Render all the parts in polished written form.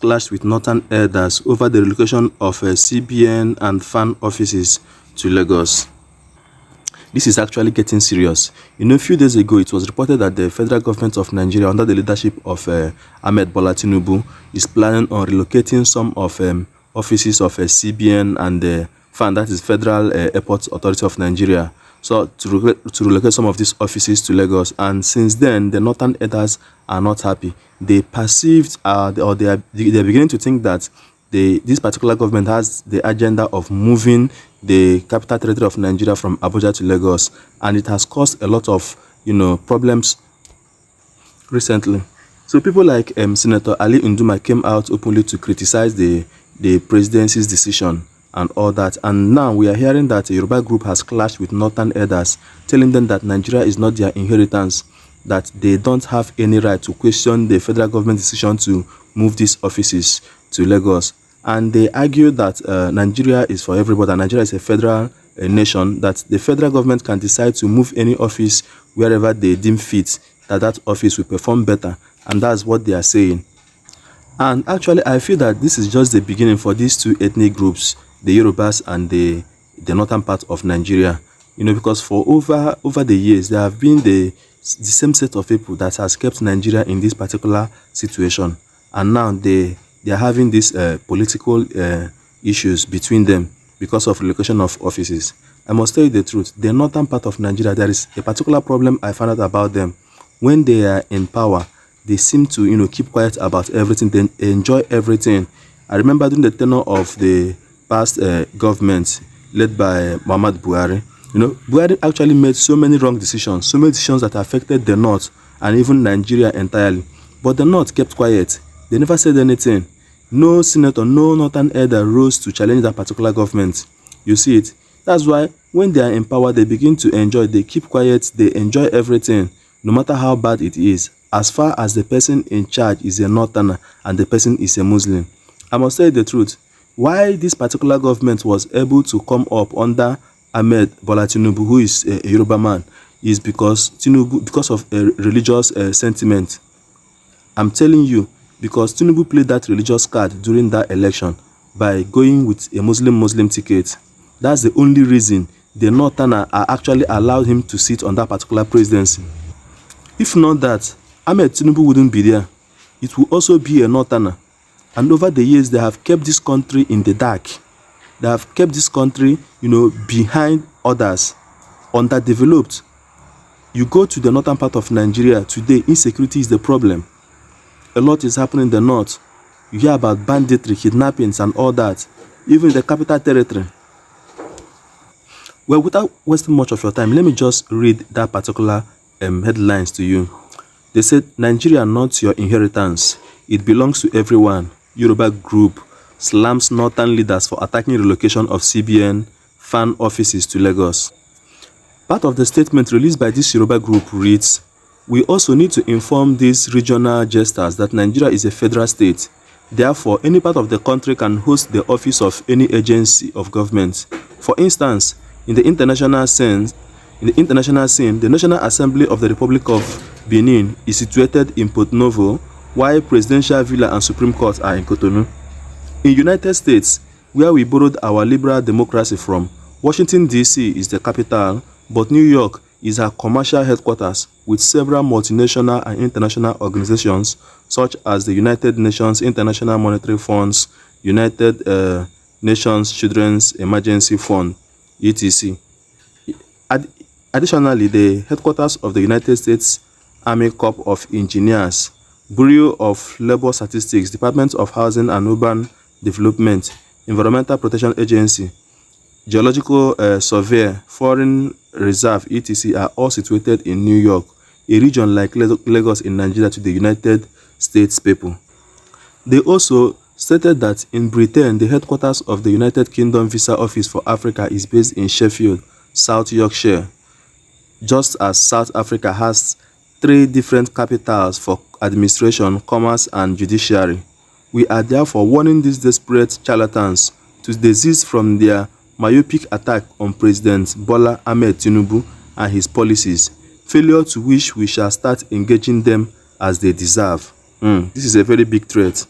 clashed with northern elders over the relocation of CBN and FAN offices to Lagos. This is actually getting serious. A few days ago, it was reported that the federal government of Nigeria, under the leadership of Ahmed Bola Tinubu, is planning on relocating some of offices of CBN and FAN, that is Federal Airport Authority of Nigeria, so to relocate some of these offices to Lagos. And since then, the northern elders are not happy. They perceived, or they are beginning to think that this particular government has the agenda of moving the capital territory of Nigeria from Abuja to Lagos, and it has caused a lot of problems recently. So people like Senator Ali Nduma came out openly to criticize the presidency's decision and all that, and now we are hearing that a Yoruba group has clashed with northern elders, telling them that Nigeria is not their inheritance, that they don't have any right to question the federal government decision to move these offices to Lagos. And they argue that Nigeria is for everybody, and Nigeria is a federal nation, that the federal government can decide to move any office wherever they deem fit, that office will perform better, and that's what they are saying. And actually, I feel that this is just the beginning for these two ethnic groups, the Yorubas and the northern part of Nigeria. Because for over the years, there have been the same set of people that has kept Nigeria in this particular situation, and now they are having these political issues between them because of relocation of offices. I must tell you the truth, the northern part of Nigeria, there is a particular problem I found out about them. When they are in power, they seem to keep quiet about everything, they enjoy everything. I remember during the tenure of the past government led by Muhammad Buhari, Buhari actually made so many wrong decisions, so many decisions that affected the north and even Nigeria entirely. But the north kept quiet. They never said anything. No senator, no northern elder rose to challenge that particular government. You see it? That's why when they are in power, they begin to enjoy. They keep quiet. They enjoy everything, no matter how bad it is, as far as the person in charge is a northerner and the person is a Muslim. I must tell you the truth. Why this particular government was able to come up under Ahmed Bola Tinubu, who is a Yoruba man, is because of a religious sentiment. I'm telling you, because Tinubu played that religious card during that election by going with a Muslim ticket. That's the only reason the northerner are actually allowed him to sit on that particular presidency. If not that, Ahmed Tinubu wouldn't be there. It will also be a northerner. And over the years, they have kept this country in the dark. They have kept this country, behind others, underdeveloped. You go to the northern part of Nigeria today, insecurity is the problem. A lot is happening in the north. You hear about banditry, kidnappings, and all that, even in the capital territory. Well, without wasting much of your time, let me just read that particular headlines to you. They said, Nigeria not your inheritance. It belongs to everyone. Yoruba group slams northern leaders for attacking relocation of CBN FAN offices to Lagos. Part of the statement released by this Yoruba group reads, we also need to inform these regional jesters that Nigeria is a federal state. Therefore, any part of the country can host the office of any agency of government. For instance, in the international scene, the National Assembly of the Republic of Benin is situated in Porto Novo, while Presidential Villa and Supreme Court are in Cotonou. In United States, where we borrowed our liberal democracy from, Washington, D.C. is the capital, but New York is our commercial headquarters with several multinational and international organizations such as the United Nations International Monetary Funds, United Nations Children's Emergency Fund, etc. Additionally, the headquarters of the United States Army Corps of Engineers, Bureau of Labor Statistics, Department of Housing and Urban Development, Environmental Protection Agency, Geological Survey, Foreign Reserve, etc. are all situated in New York, a region like Lagos in Nigeria to the United States people. They also stated that in Britain, the headquarters of the United Kingdom Visa Office for Africa is based in Sheffield, South Yorkshire, just as South Africa has 3 different capitals for administration, commerce, and judiciary. We are therefore warning these desperate charlatans to desist from their myopic attack on President Bola Ahmed Tinubu and his policies, failure to which we shall start engaging them as they deserve. This is a very big threat.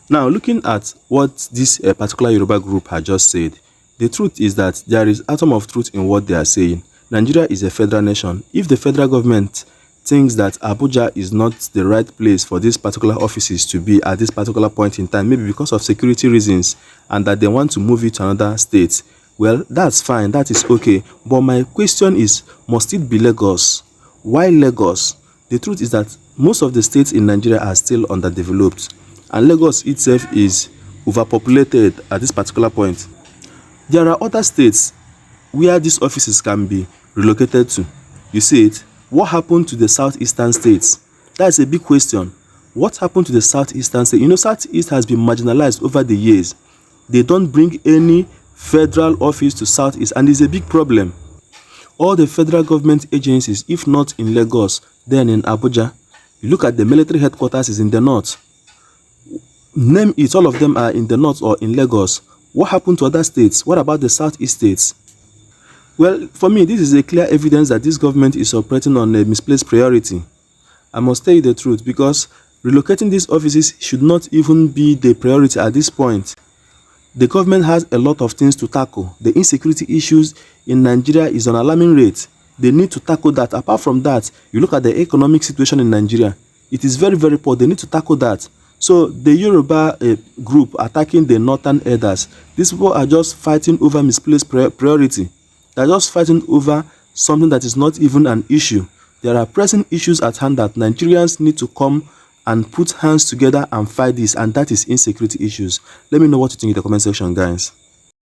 Now, looking at what this particular Yoruba group had just said, the truth is that there is atom of truth in what they are saying. Nigeria is a federal nation. If the federal government thinks that Abuja is not the right place for these particular offices to be at this particular point in time, maybe because of security reasons, and that they want to move it to another state, well, that's fine, that is okay. But my question is, must it be Lagos? Why Lagos? The truth is that most of the states in Nigeria are still underdeveloped, and Lagos itself is overpopulated at this particular point. There are other states where these offices can be relocated to. You see it? What happened to the southeastern states? That's a big question. What happened to the southeastern states? You know, Southeast has been marginalized over the years. They don't bring any federal office to Southeast, and it's a big problem. All the federal government agencies, if not in Lagos, then in Abuja. You look at the military headquarters is in the north. Name it, all of them are in the north or in Lagos. What happened to other states? What about the southeast states? Well, for me, this is a clear evidence that this government is operating on a misplaced priority. I must tell you the truth, because relocating these offices should not even be the priority at this point. The government has a lot of things to tackle. The insecurity issues in Nigeria is on an alarming rate. They need to tackle that. Apart from that, you look at the economic situation in Nigeria. It is very, very poor. They need to tackle that. So the Yoruba group attacking the northern elders, these people are just fighting over misplaced priority. They're just fighting over something that is not even an issue. There are pressing issues at hand that Nigerians need to come and put hands together and fight this, and that is insecurity issues. Let me know what you think in the comment section, guys.